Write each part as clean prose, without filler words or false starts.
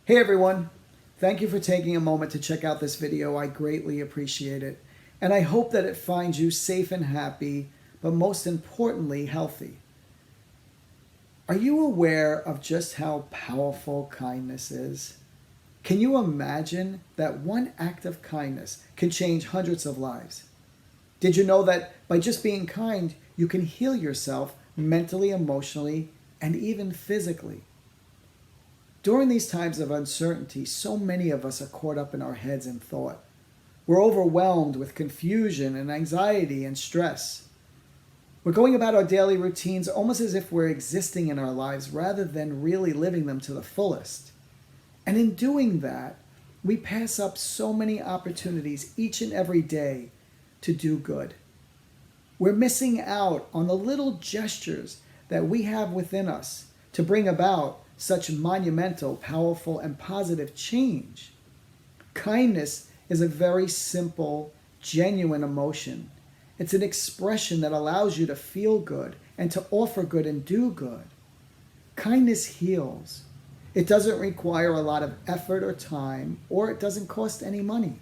Hey everyone, thank you for taking a moment to check out this video. I greatly appreciate it. And I hope that it finds you safe and happy, but most importantly, healthy. Are you aware of just how powerful kindness is? Can you imagine that one act of kindness can change hundreds of lives? Did you know that by just being kind, you can heal yourself mentally, emotionally, and even physically? During these times of uncertainty, so many of us are caught up in our heads and thought. We're overwhelmed with confusion and anxiety and stress. We're going about our daily routines almost as if we're existing in our lives rather than really living them to the fullest. And in doing that, we pass up so many opportunities each and every day to do good. We're missing out on the little gestures that we have within us to bring about such monumental, powerful, and positive change. Kindness is a very simple, genuine emotion. It's an expression that allows you to feel good and to offer good and do good. Kindness heals. It doesn't require a lot of effort or time, or it doesn't cost any money.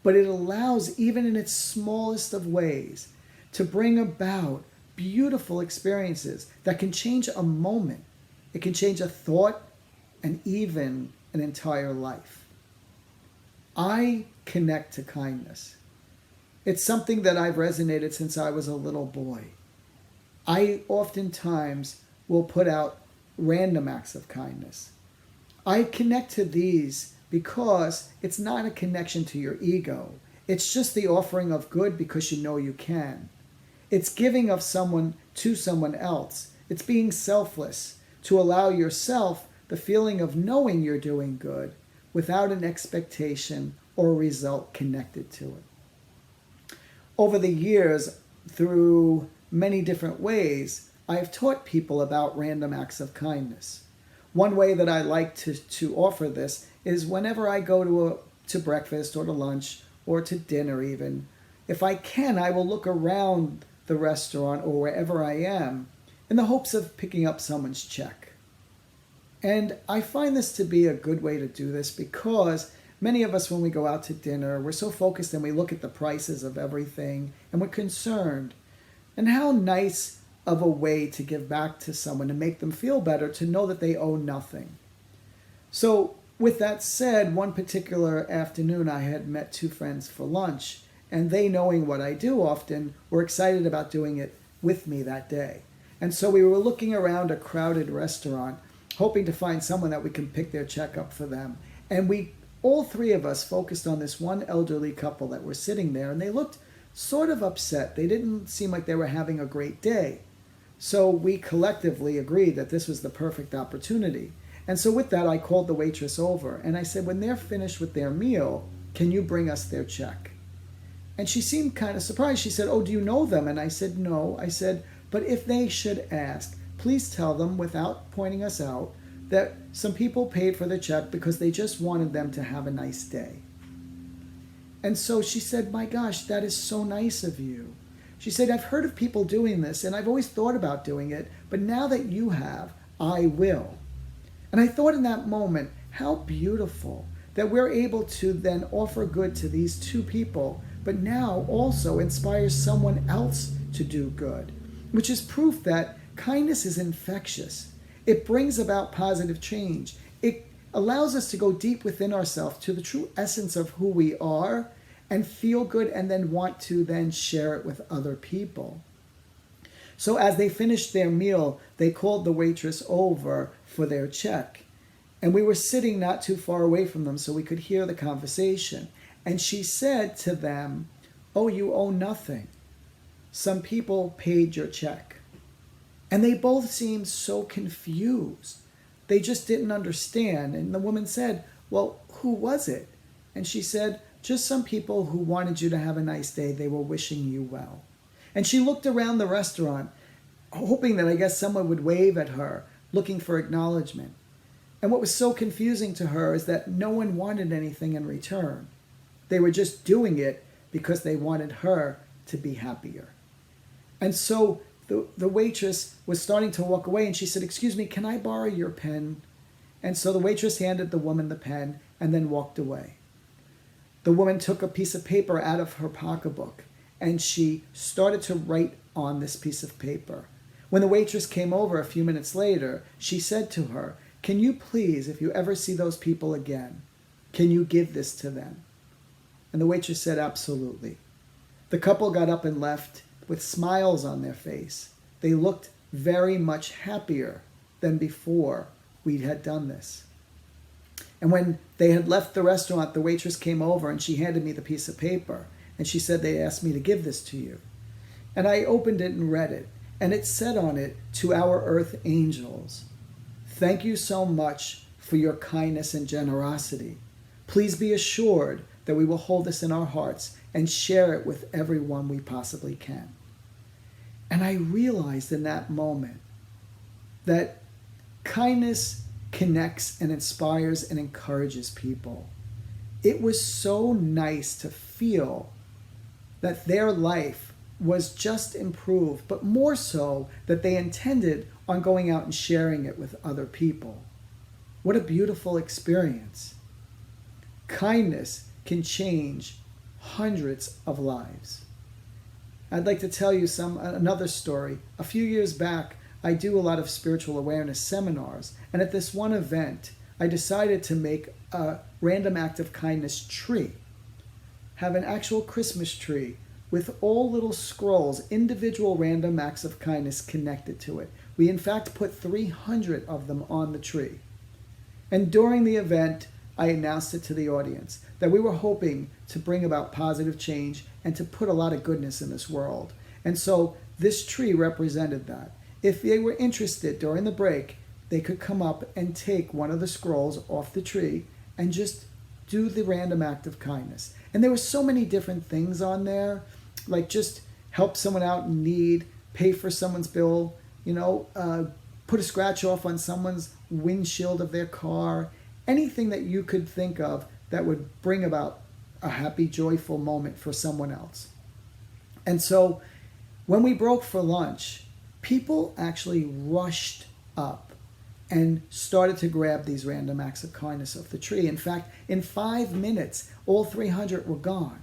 But it allows, even in its smallest of ways, to bring about beautiful experiences that can change a moment. It can change a thought and even an entire life. I connect to kindness. It's something that I've resonated since I was a little boy. I oftentimes will put out random acts of kindness. I connect to these because it's not a connection to your ego. It's just the offering of good because you know you can. It's giving of someone to someone else. It's being selfless to allow yourself the feeling of knowing you're doing good without an expectation or result connected to it. Over the years, through many different ways, I have taught people about random acts of kindness. One way that I like to offer this is whenever I go to breakfast or to lunch or to dinner even, if I can, I will look around the restaurant or wherever I am in the hopes of picking up someone's check. And I find this to be a good way to do this because many of us, when we go out to dinner, we're so focused and we look at the prices of everything and we're concerned. And how nice of a way to give back to someone to make them feel better, to know that they owe nothing. So with that said, one particular afternoon I had met two friends for lunch, and they, knowing what I do often, were excited about doing it with me that day. And so we were looking around a crowded restaurant, hoping to find someone that we can pick their check up for them. And all three of us focused on this one elderly couple that were sitting there, and they looked sort of upset. They didn't seem like they were having a great day. So we collectively agreed that this was the perfect opportunity. And so with that, I called the waitress over, and I said, when they're finished with their meal, can you bring us their check? And she seemed kind of surprised. She said, oh, do you know them? And I said, no. I said, but if they should ask, please tell them, without pointing us out, that some people paid for the check because they just wanted them to have a nice day. And so she said, my gosh, that is so nice of you. She said, I've heard of people doing this, and I've always thought about doing it, but now that you have, I will. And I thought in that moment, how beautiful that we're able to then offer good to these two people, but now also inspire someone else to do good, which is proof that kindness is infectious. It brings about positive change. It allows us to go deep within ourselves to the true essence of who we are and feel good and then want to then share it with other people. So as they finished their meal, they called the waitress over for their check. And we were sitting not too far away from them so we could hear the conversation. And she said to them, oh, you owe nothing. Some people paid your check. And they both seemed so confused. They just didn't understand. And the woman said, well, who was it? And she said, just some people who wanted you to have a nice day. They were wishing you well. And she looked around the restaurant, hoping that I guess someone would wave at her, looking for acknowledgement. And what was so confusing to her is that no one wanted anything in return. They were just doing it because they wanted her to be happier. And so the waitress was starting to walk away, and she said, excuse me, can I borrow your pen? And so the waitress handed the woman the pen and then walked away. The woman took a piece of paper out of her pocketbook and she started to write on this piece of paper. When the waitress came over a few minutes later, she said to her, "Can you please, if you ever see those people again, can you give this to them?" And the waitress said, "Absolutely." The couple got up and left with smiles on their face. They looked very much happier than before we had done this. And when they had left the restaurant, the waitress came over and she handed me the piece of paper. And she said, "They asked me to give this to you." And I opened it and read it. And it said on it, "To our earth angels, thank you so much for your kindness and generosity. Please be assured that we will hold this in our hearts and share it with everyone we possibly can." And I realized in that moment that kindness connects and inspires and encourages people. It was so nice to feel that their life was just improved, but more so that they intended on going out and sharing it with other people. What a beautiful experience. Kindness can change hundreds of lives. I'd like to tell you another story. A few years back, I do a lot of spiritual awareness seminars, and at this one event, I decided to make a random act of kindness tree. Have an actual Christmas tree with all little scrolls, individual random acts of kindness connected to it. We in fact put 300 of them on the tree. And during the event, I announced it to the audience that we were hoping to bring about positive change and to put a lot of goodness in this world. And so this tree represented that. If they were interested during the break, they could come up and take one of the scrolls off the tree and just do the random act of kindness. And there were so many different things on there, like just help someone out in need, pay for someone's bill, put a scratch off on someone's windshield of their car, anything that you could think of that would bring about a happy, joyful moment for someone else. And so when we broke for lunch, people actually rushed up and started to grab these random acts of kindness off the tree. In fact, in 5 minutes, all 300 were gone.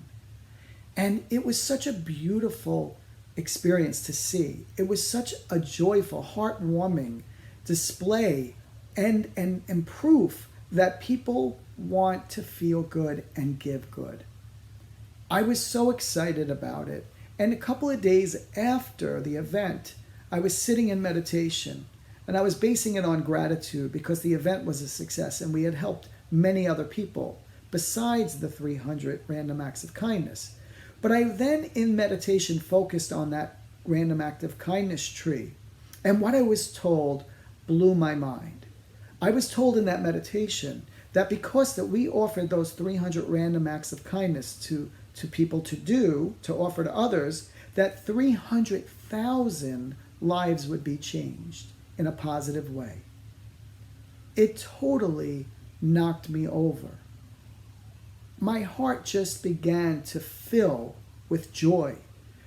And it was such a beautiful experience to see. It was such a joyful, heartwarming display and proof that people want to feel good and give good. I was so excited about it. And a couple of days after the event, I was sitting in meditation and I was basing it on gratitude because the event was a success and we had helped many other people besides the 300 random acts of kindness. But I then in meditation focused on that random act of kindness tree. And what I was told blew my mind. I was told in that meditation that because that we offered those 300 random acts of kindness to people to offer to others, that 300,000 lives would be changed in a positive way. It totally knocked me over. My heart just began to fill with joy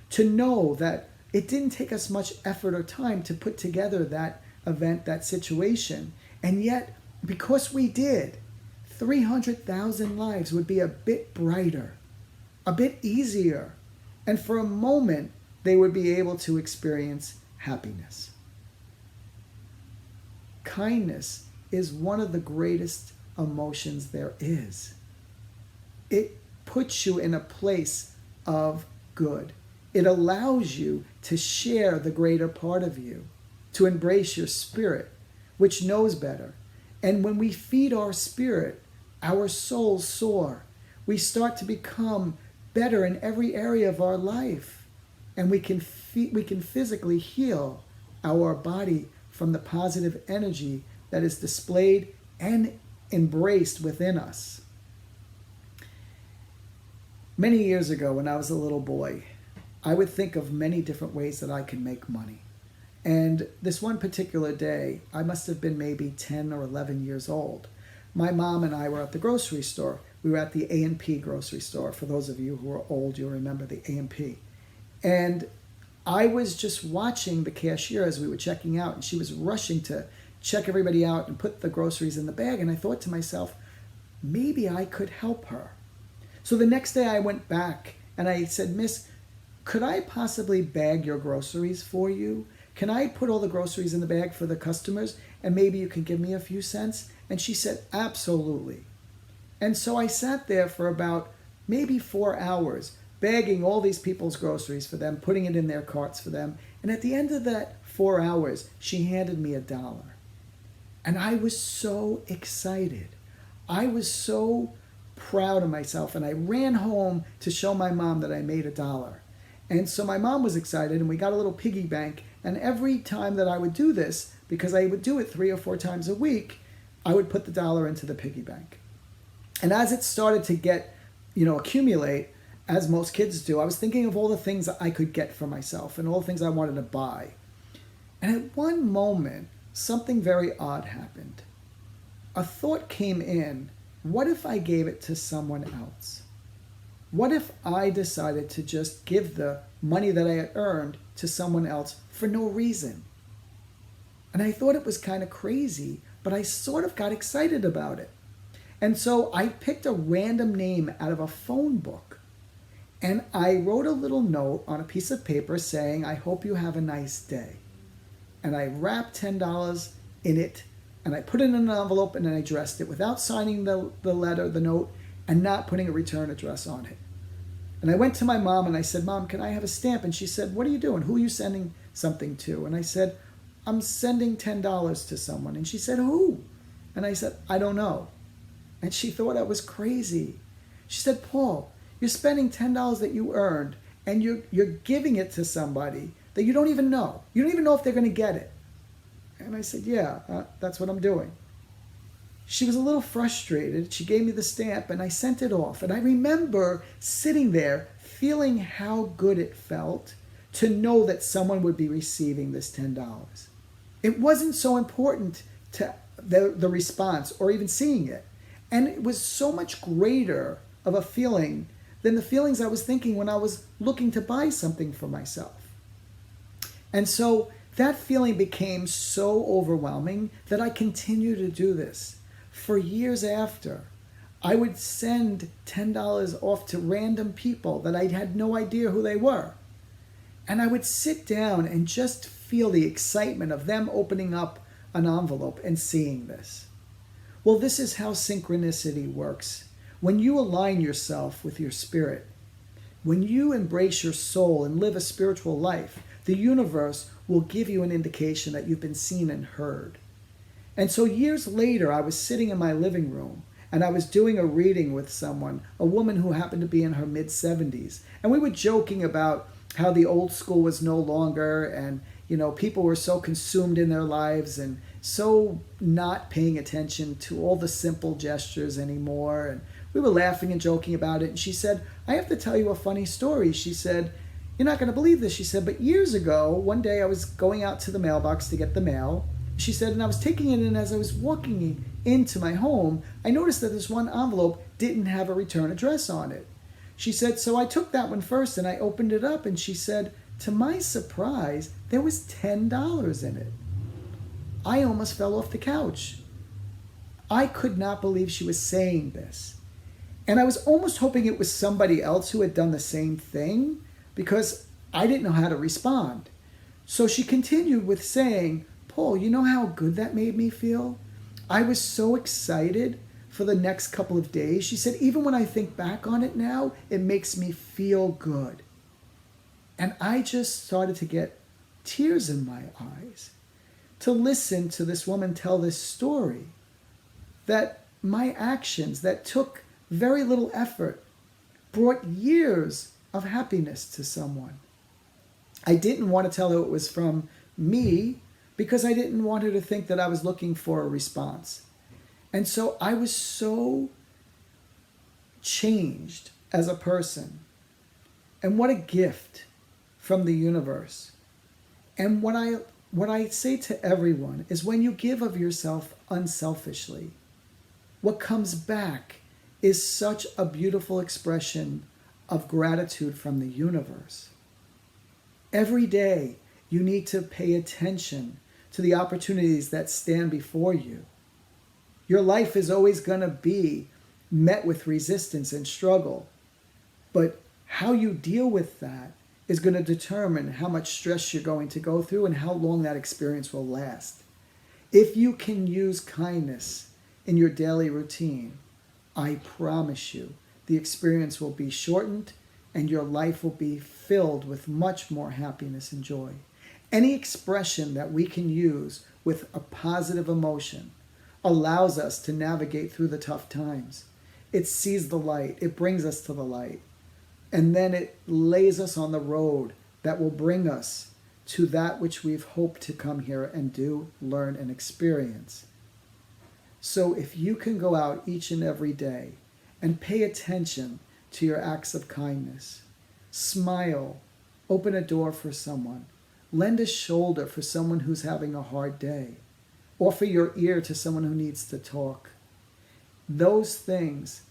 to know that it didn't take us much effort or time to put together that event, that situation. And yet, because we did, 300,000 lives would be a bit brighter, a bit easier, and for a moment, they would be able to experience happiness. Kindness is one of the greatest emotions there is. It puts you in a place of good. It allows you to share the greater part of you, to embrace your spirit, which knows better. And when we feed our spirit, our souls soar. We start to become better in every area of our life. And we can physically heal our body from the positive energy that is displayed and embraced within us. Many years ago, when I was a little boy, I would think of many different ways that I could make money. And this one particular day, I must have been maybe 10 or 11 years old. My mom and I were at the grocery store. We were at the A&P grocery store. For those of you who are old, you'll remember the A&P. And I was just watching the cashier as we were checking out, and she was rushing to check everybody out and put the groceries in the bag. And I thought to myself, maybe I could help her. So the next day I went back and I said, Miss, could I possibly bag your groceries for you? Can I put all the groceries in the bag for the customers and maybe you can give me a few cents? And she said, absolutely. And so I sat there for about maybe 4 hours, bagging all these people's groceries for them, putting it in their carts for them. And at the end of that 4 hours, she handed me $1. And I was so excited. I was so proud of myself. And I ran home to show my mom that I made $1. And so my mom was excited, and we got a little piggy bank. And every time that I would do this, because I would do it 3 or 4 times a week, I would put the $1 into the piggy bank. And as it started to get, accumulate, as most kids do, I was thinking of all the things that I could get for myself and all the things I wanted to buy. And at one moment, something very odd happened. A thought came in, what if I gave it to someone else? What if I decided to just give the money that I had earned to someone else for no reason? And I thought it was kind of crazy, but I sort of got excited about it. And so I picked a random name out of a phone book. And I wrote a little note on a piece of paper saying, I hope you have a nice day. And I wrapped $10 in it, and I put it in an envelope, and then I addressed it without signing the note, and not putting a return address on it. And I went to my mom, and I said, Mom, can I have a stamp? And she said, what are you doing? Who are you sending something to? And I said, I'm sending $10 to someone. And she said, who? And I said, I don't know. And she thought I was crazy. She said, Paul, you're spending $10 that you earned, and you're giving it to somebody that you don't even know. You don't even know if they're going to get it. And I said, yeah, that's what I'm doing. She was a little frustrated. She gave me the stamp, and I sent it off. And I remember sitting there feeling how good it felt to know that someone would be receiving this $10. It wasn't so important to the response or even seeing it. And it was so much greater of a feeling than the feelings I was thinking when I was looking to buy something for myself. And so that feeling became so overwhelming that I continued to do this. For years after, I would send $10 off to random people that I had no idea who they were. And I would sit down and just feel the excitement of them opening up an envelope and seeing this. Well, this is how synchronicity works. When you align yourself with your spirit, when you embrace your soul and live a spiritual life, the universe will give you an indication that you've been seen and heard. And so years later, I was sitting in my living room and I was doing a reading with someone, a woman who happened to be in her mid-70s. And we were joking about how the old school was no longer, and people were so consumed in their lives and so not paying attention to all the simple gestures anymore. And we were laughing and joking about it. And she said, I have to tell you a funny story. She said, you're not going to believe this. She said, but years ago, one day I was going out to the mailbox to get the mail. She said, and I was taking it in. As I was walking into my home, I noticed that this one envelope didn't have a return address on it. She said, so I took that one first and I opened it up, and she said, to my surprise, there was $10 in it. I almost fell off the couch. I could not believe she was saying this. And I was almost hoping it was somebody else who had done the same thing, because I didn't know how to respond. So she continued with saying, Paul, you know how good that made me feel? I was so excited for the next couple of days. She said, even when I think back on it now, it makes me feel good. And I just started to get tears in my eyes to listen to this woman tell this story, that my actions that took very little effort brought years of happiness to someone. I didn't want to tell her it was from me because I didn't want her to think that I was looking for a response. And so I was so changed as a person. And what a gift from the universe. And what I say to everyone is, when you give of yourself unselfishly, what comes back is such a beautiful expression of gratitude from the universe. Every day, you need to pay attention to the opportunities that stand before you. Your life is always going to be met with resistance and struggle, but how you deal with that is going to determine how much stress you're going to go through and how long that experience will last. If you can use kindness in your daily routine, I promise you the experience will be shortened and your life will be filled with much more happiness and joy. Any expression that we can use with a positive emotion allows us to navigate through the tough times. It sees the light, it brings us to the light, and then it lays us on the road that will bring us to that which we've hoped to come here and do, learn, and experience. So if you can go out each and every day and pay attention to your acts of kindness, smile, open a door for someone, lend a shoulder for someone who's having a hard day, offer your ear to someone who needs to talk, those things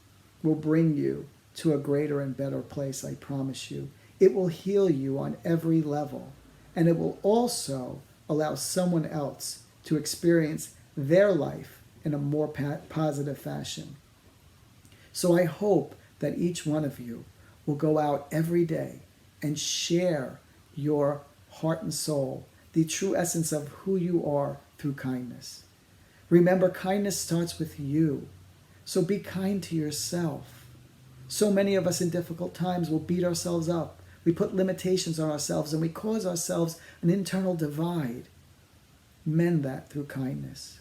will bring you to a greater and better place, I promise you. It will heal you on every level, and it will also allow someone else to experience their life in a more positive fashion. So I hope that each one of you will go out every day and share your heart and soul, the true essence of who you are through kindness. Remember, kindness starts with you. So be kind to yourself. So many of us in difficult times will beat ourselves up. We put limitations on ourselves and we cause ourselves an internal divide. Mend that through kindness.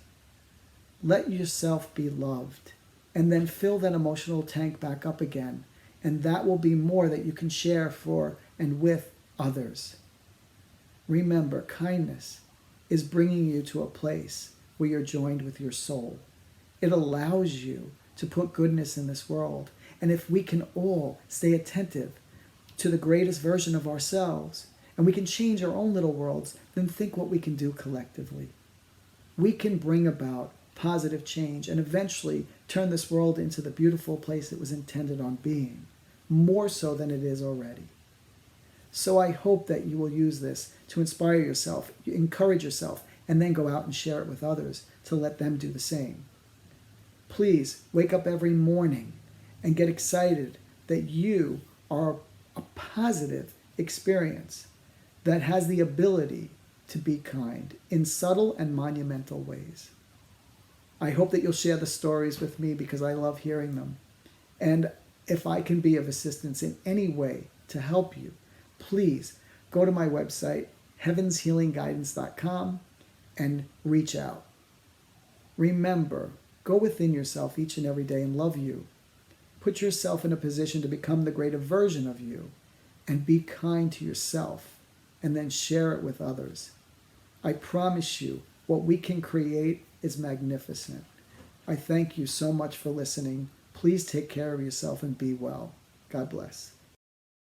Let yourself be loved and then fill that emotional tank back up again. And that will be more that you can share for and with others. Remember, kindness is bringing you to a place where you're joined with your soul. It allows you to put goodness in this world. And if we can all stay attentive to the greatest version of ourselves, and we can change our own little worlds, then think what we can do collectively. We can bring about positive change and eventually turn this world into the beautiful place it was intended on being, more so than it is already. So I hope that you will use this to inspire yourself, encourage yourself, and then go out and share it with others to let them do the same. Please wake up every morning and get excited that you are a positive experience that has the ability to be kind in subtle and monumental ways. I hope that you'll share the stories with me because I love hearing them. And if I can be of assistance in any way to help you, please go to my website, heavenshealingguidance.com, and reach out. Remember, go within yourself each and every day and love you. Put yourself in a position to become the greater version of you and be kind to yourself and then share it with others. I promise you, what we can create is magnificent. I thank you so much for listening. Please take care of yourself and be well. God bless.